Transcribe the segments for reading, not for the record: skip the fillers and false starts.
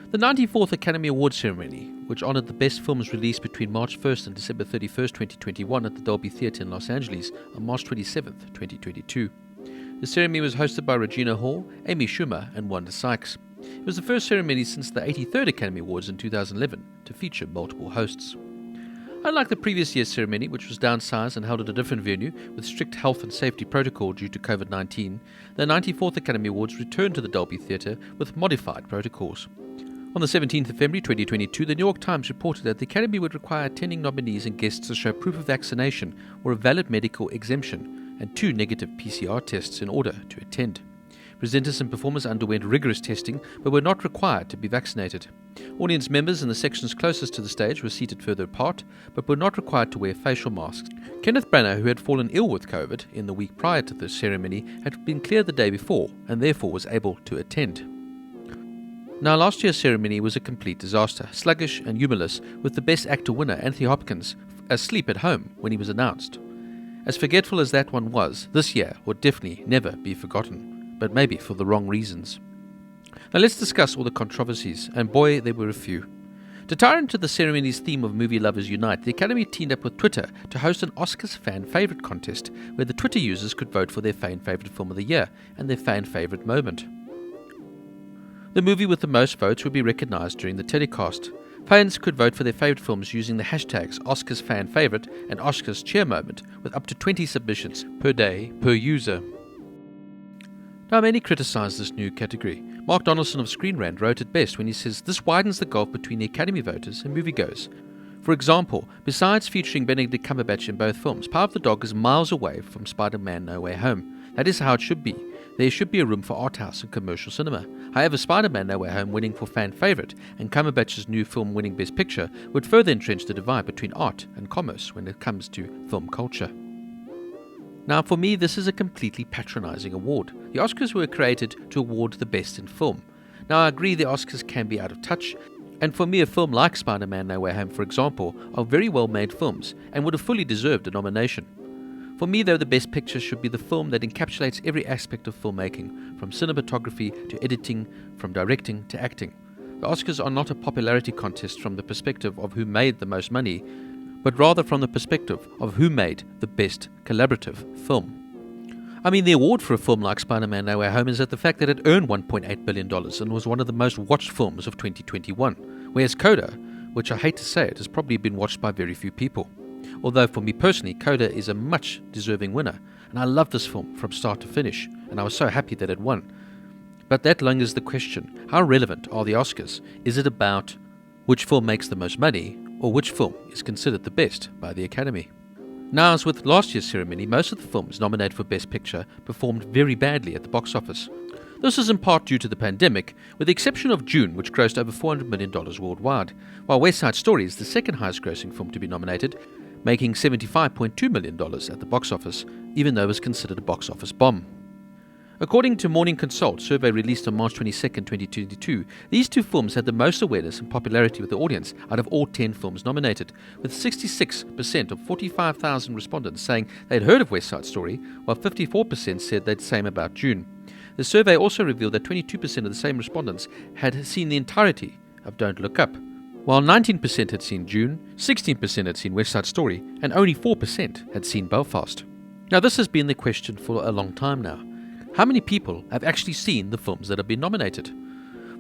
The 94th Academy Awards ceremony, which honoured the best films released between March 1st and December 31st, 2021 at the Dolby Theatre in Los Angeles on March 27th, 2022. The ceremony was hosted by Regina Hall, Amy Schumer and Wanda Sykes. It was the first ceremony since the 83rd Academy Awards in 2011 to feature multiple hosts. Unlike the previous year's ceremony, which was downsized and held at a different venue with strict health and safety protocol due to COVID-19, the 94th Academy Awards returned to the Dolby Theatre with modified protocols. On the 17th of February 2022, the New York Times reported that the Academy would require attending nominees and guests to show proof of vaccination or a valid medical exemption and 2 negative PCR tests in order to attend. Presenters and performers underwent rigorous testing but were not required to be vaccinated. Audience members in the sections closest to the stage were seated further apart but were not required to wear facial masks. Kenneth Branagh, who had fallen ill with COVID in the week prior to the ceremony, had been cleared the day before and therefore was able to attend. Now, last year's ceremony was a complete disaster, sluggish and humorless, with the Best Actor winner, Anthony Hopkins, asleep at home when he was announced. As forgetful as that one was, this year would definitely never be forgotten, but maybe for the wrong reasons. Now let's discuss all the controversies, and boy, there were a few. To tie into the ceremony's theme of movie lovers unite, the Academy teamed up with Twitter to host an Oscars fan favourite contest, where the Twitter users could vote for their fan favourite film of the year and their fan favourite moment. The movie with the most votes would be recognised during the telecast. Fans could vote for their favourite films using the hashtags OscarsFanFavourite and OscarsCheerMoment, with up to 20 submissions per day per user. Now, many criticise this new category. Mark Donaldson of Screen Rant wrote it best when he says this widens the gulf between the Academy voters and moviegoers. For example, besides featuring Benedict Cumberbatch in both films, Power of the Dog is miles away from Spider-Man No Way Home. That is how it should be. There should be a room for art house and commercial cinema. However, Spider-Man No Way Home winning for fan favourite and Cumberbatch's new film winning Best Picture would further entrench the divide between art and commerce when it comes to film culture. Now, for me, this is a completely patronising award. The Oscars were created to award the best in film. Now, I agree the Oscars can be out of touch, and for me, a film like Spider-Man No Way Home, for example, are very well-made films and would have fully deserved a nomination. For me, though, the best picture should be the film that encapsulates every aspect of filmmaking, from cinematography to editing, from directing to acting. The Oscars are not a popularity contest from the perspective of who made the most money, but rather from the perspective of who made the best collaborative film. I mean, the award for a film like Spider-Man No Way Home is at the fact that it earned $1.8 billion and was one of the most watched films of 2021, whereas Coda, which I hate to say it, has probably been watched by very few people. Although for me personally, Coda is a much deserving winner, and I love this film from start to finish, and I was so happy that it won. But that lingers the question, how relevant are the Oscars? Is it about which film makes the most money, or which film is considered the best by the Academy? Now, as with last year's ceremony, most of the films nominated for Best Picture performed very badly at the box office. This is in part due to the pandemic, with the exception of June, which grossed over $400 million worldwide, while West Side Story is the second highest grossing film to be nominated, making $75.2 million at the box office, even though it was considered a box office bomb. According to Morning Consult, survey released on March 22, 2022, these two films had the most awareness and popularity with the audience out of all 10 films nominated, with 66% of 45,000 respondents saying they'd heard of West Side Story, while 54% said they'd same about June. The survey also revealed that 22% of the same respondents had seen the entirety of Don't Look Up, while 19% had seen June, 16% had seen West Side Story, and only 4% had seen Belfast. Now, this has been the question for a long time now. How many people have actually seen the films that have been nominated?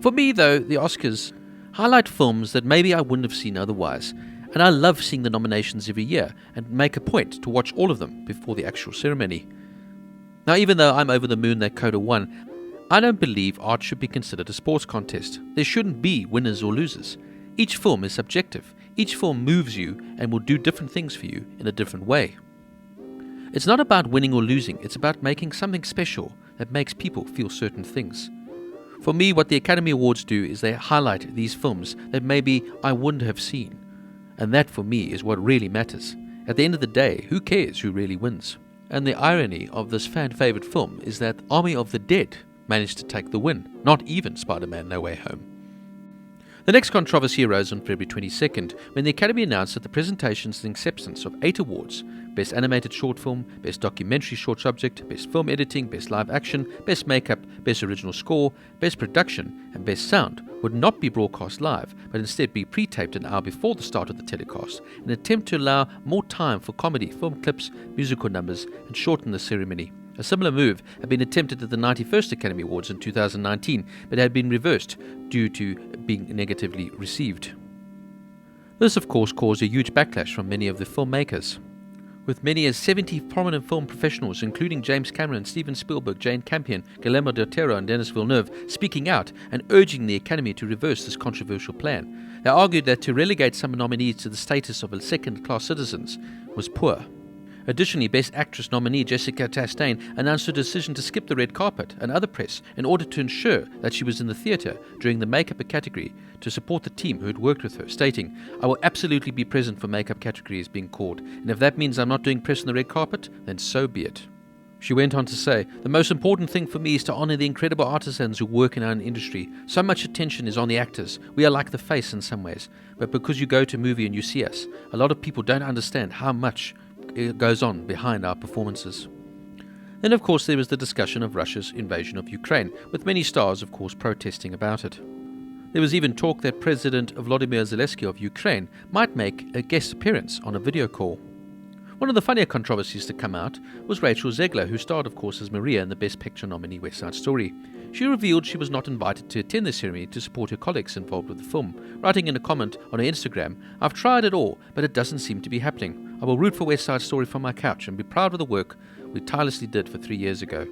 For me, though, the Oscars highlight films that maybe I wouldn't have seen otherwise, and I love seeing the nominations every year and make a point to watch all of them before the actual ceremony. Now, even though I'm over the moon that Coda won, I don't believe art should be considered a sports contest. There shouldn't be winners or losers. Each film is subjective. Each film moves you and will do different things for you in a different way. It's not about winning or losing, it's about making something special that makes people feel certain things. For me, what the Academy Awards do is they highlight these films that maybe I wouldn't have seen. And that, for me, is what really matters. At the end of the day, who cares who really wins? And the irony of this fan-favourite film is that Army of the Dead managed to take the win, not even Spider-Man No Way Home. The next controversy arose on February 22nd when the Academy announced that the presentations and acceptance of 8 awards, Best Animated Short Film, Best Documentary Short Subject, Best Film Editing, Best Live Action, Best Makeup, Best Original Score, Best Production, and Best Sound, would not be broadcast live, but instead be pre-taped an hour before the start of the telecast, in an attempt to allow more time for comedy, film clips, musical numbers, and shorten the ceremony. A similar move had been attempted at the 91st Academy Awards in 2019, but had been reversed due to being negatively received. This, of course, caused a huge backlash from many of the filmmakers, with many as 70 prominent film professionals, including James Cameron, Steven Spielberg, Jane Campion, Guillermo del Toro, and Denis Villeneuve, speaking out and urging the Academy to reverse this controversial plan. They argued that to relegate some nominees to the status of second-class citizens was poor. Additionally, Best Actress nominee Jessica Chastain announced her decision to skip the red carpet and other press in order to ensure that she was in the theatre during the makeup category to support the team who had worked with her, stating, "I will absolutely be present for makeup categories being called, and if that means I'm not doing press on the red carpet, then so be it." She went on to say, "The most important thing for me is to honour the incredible artisans who work in our industry. So much attention is on the actors. We are like the face in some ways. But because you go to a movie and you see us, a lot of people don't understand how much it goes on behind our performances." Then, of course, there was the discussion of Russia's invasion of Ukraine, with many stars, of course, protesting about it. There was even talk that President Volodymyr Zelensky of Ukraine might make a guest appearance on a video call. One of the funnier controversies to come out was Rachel Zegler, who starred, of course, as Maria in the Best Picture nominee West Side Story. She revealed she was not invited to attend the ceremony to support her colleagues involved with the film, writing in a comment on her Instagram, "I've tried it all, but it doesn't seem to be happening. I will root for West Side Story from my couch and be proud of the work we tirelessly did for 3 years ago."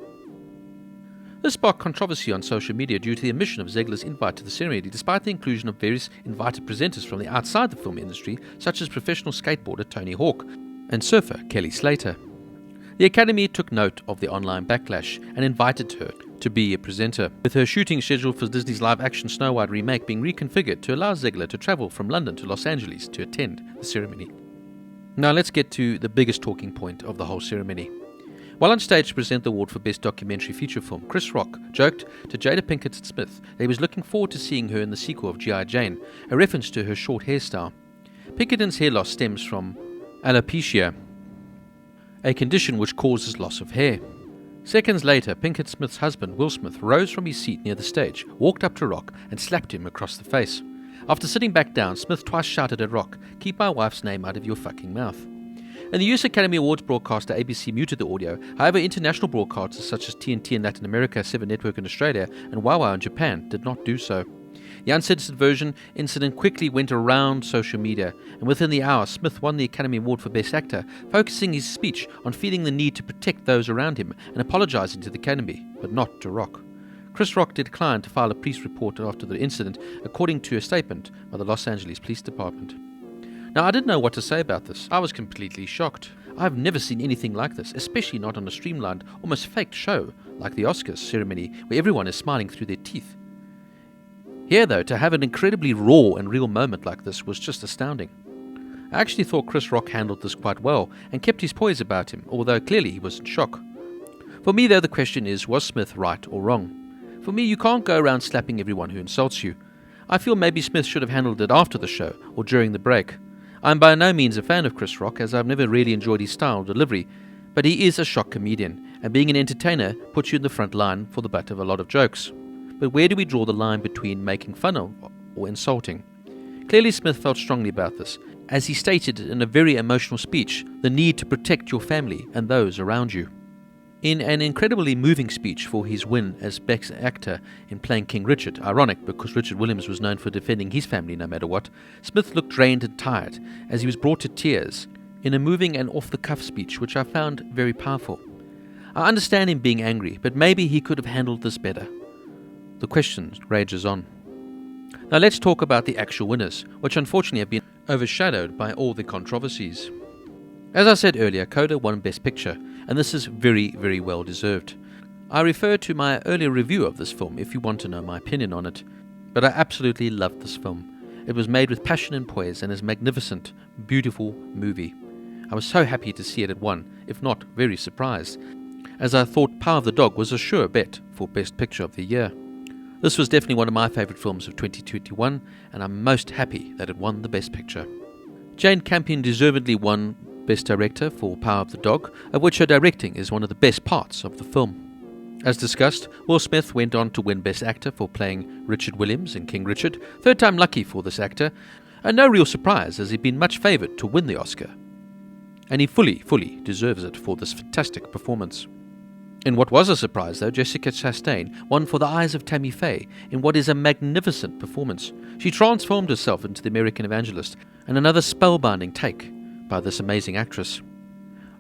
This sparked controversy on social media due to the omission of Zegler's invite to the ceremony, despite the inclusion of various invited presenters from the outside the film industry, such as professional skateboarder Tony Hawk and surfer Kelly Slater. The Academy took note of the online backlash and invited her to be a presenter, with her shooting scheduled for Disney's live-action Snow White remake being reconfigured to allow Zegler to travel from London to Los Angeles to attend the ceremony. Now let's get to the biggest talking point of the whole ceremony. While on stage to present the award for Best Documentary Feature Film, Chris Rock joked to Jada Pinkett Smith that he was looking forward to seeing her in the sequel of G.I. Jane, a reference to her short hairstyle. Pinkerton's hair loss stems from alopecia, a condition which causes loss of hair. Seconds later, Pinkett Smith's husband, Will Smith, rose from his seat near the stage, walked up to Rock, and slapped him across the face. After sitting back down, Smith twice shouted at Rock, "Keep my wife's name out of your fucking mouth." And the US Academy Awards broadcaster ABC muted the audio. However, international broadcasters such as TNT in Latin America, 7 Network in Australia, and WowWow in Japan did not do so. The uncensored version incident quickly went around social media, and within the hour, Smith won the Academy Award for Best Actor, focusing his speech on feeling the need to protect those around him and apologizing to the Academy, but not to Rock. Chris Rock declined to file a police report after the incident, according to a statement by the Los Angeles Police Department. Now, I didn't know what to say about this. I was completely shocked. I've never seen anything like this, especially not on a streamlined, almost faked show like the Oscars ceremony, where everyone is smiling through their teeth. Here, though, to have an incredibly raw and real moment like this was just astounding. I actually thought Chris Rock handled this quite well and kept his poise about him, although clearly he was in shock. For me, though, the question is, was Smith right or wrong? For me, you can't go around slapping everyone who insults you. I feel maybe Smith should have handled it after the show or during the break. I'm by no means a fan of Chris Rock, as I've never really enjoyed his style or delivery, but he is a shock comedian, and being an entertainer puts you in the front line for the butt of a lot of jokes. But where do we draw the line between making fun of or insulting? Clearly Smith felt strongly about this, as he stated in a very emotional speech, the need to protect your family and those around you. In an incredibly moving speech for his win as Best Actor in playing King Richard, ironic because Richard Williams was known for defending his family no matter what, Smith looked drained and tired as he was brought to tears in a moving and off-the-cuff speech which I found very powerful. I understand him being angry, but maybe he could have handled this better. The question rages on. Now let's talk about the actual winners, which unfortunately have been overshadowed by all the controversies. As I said earlier, Coda won Best Picture, and this is very, very well deserved. I refer to my earlier review of this film if you want to know my opinion on it, but I absolutely loved this film. It was made with passion and poise and is a magnificent, beautiful movie. I was so happy to see it at won, if not very surprised, as I thought Power of the Dog was a sure bet for Best Picture of the year. This was definitely one of my favourite films of 2021, and I'm most happy that it won the Best Picture. Jane Campion deservedly won Best Director for Power of the Dog, of which her directing is one of the best parts of the film. As discussed, Will Smith went on to win Best Actor for playing Richard Williams in King Richard, third time lucky for this actor, and no real surprise as he'd been much favoured to win the Oscar. And he fully deserves it for this fantastic performance. In what was a surprise though, Jessica Chastain won for The Eyes of Tammy Faye in what is a magnificent performance. She transformed herself into the American Evangelist, and another spellbinding take by this amazing actress.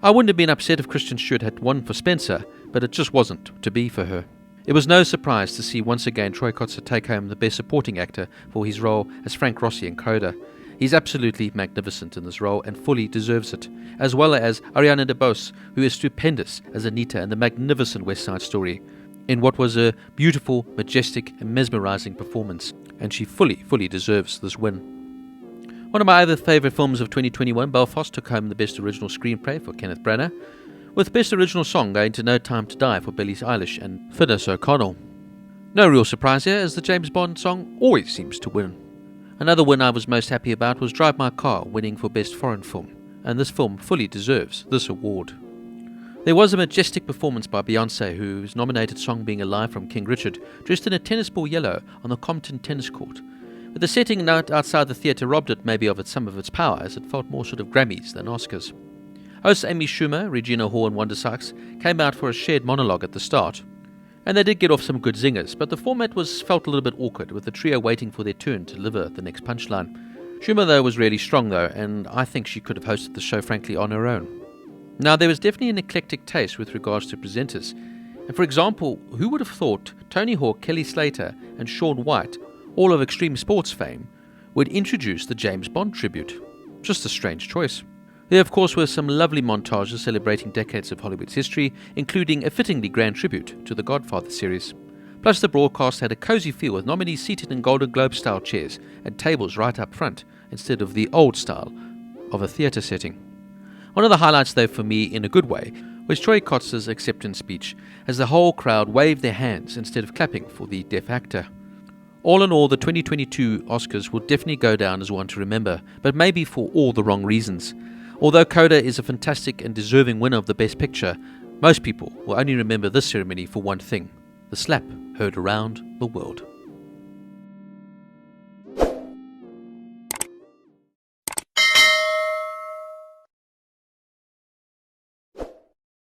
I wouldn't have been upset if Kristen Stewart had won for Spencer, but it just wasn't to be for her. It was no surprise to see once again Troy Kotsur take home the Best Supporting Actor for his role as Frank Rossi in Coda. He's absolutely magnificent in this role and fully deserves it, as well as Ariana DeBose, who is stupendous as Anita in the magnificent West Side Story, in what was a beautiful, majestic and mesmerizing performance, and she fully deserves this win. One of my other favourite films of 2021, Belfast, took home the Best Original Screenplay for Kenneth Branagh, with Best Original Song going to No Time to Die for Billie Eilish and Finis O'Connell. No real surprise here, as the James Bond song always seems to win. Another win I was most happy about was Drive My Car, winning for Best Foreign Film, and this film fully deserves this award. There was a majestic performance by Beyoncé, whose nominated song being Alive from King Richard, dressed in a tennis ball yellow on the Compton tennis court. But the setting outside the theatre robbed it maybe of some of its power, as it felt more sort of Grammys than Oscars. Hosts Amy Schumer, Regina Hall and Wanda Sykes came out for a shared monologue at the start, and they did get off some good zingers, but the format felt a little bit awkward, with the trio waiting for their turn to deliver the next punchline. Schumer, though, was really strong, though, and I think she could have hosted the show, frankly, on her own. Now, there was definitely an eclectic taste with regards to presenters, and for example, who would have thought Tony Hawk, Kelly Slater and Shaun White, all of extreme sports fame, would introduce the James Bond tribute? Just a strange choice. There, of course, were some lovely montages celebrating decades of Hollywood's history, including a fittingly grand tribute to the Godfather series. Plus, the broadcast had a cozy feel with nominees seated in Golden Globe-style chairs and tables right up front, instead of the old style of a theatre setting. One of the highlights, though, for me, in a good way, was Troy Kotsur's acceptance speech, as the whole crowd waved their hands instead of clapping for the deaf actor. All in all, the 2022 Oscars will definitely go down as one to remember, but maybe for all the wrong reasons. Although Coda is a fantastic and deserving winner of the Best Picture, most people will only remember this ceremony for one thing: the slap heard around the world.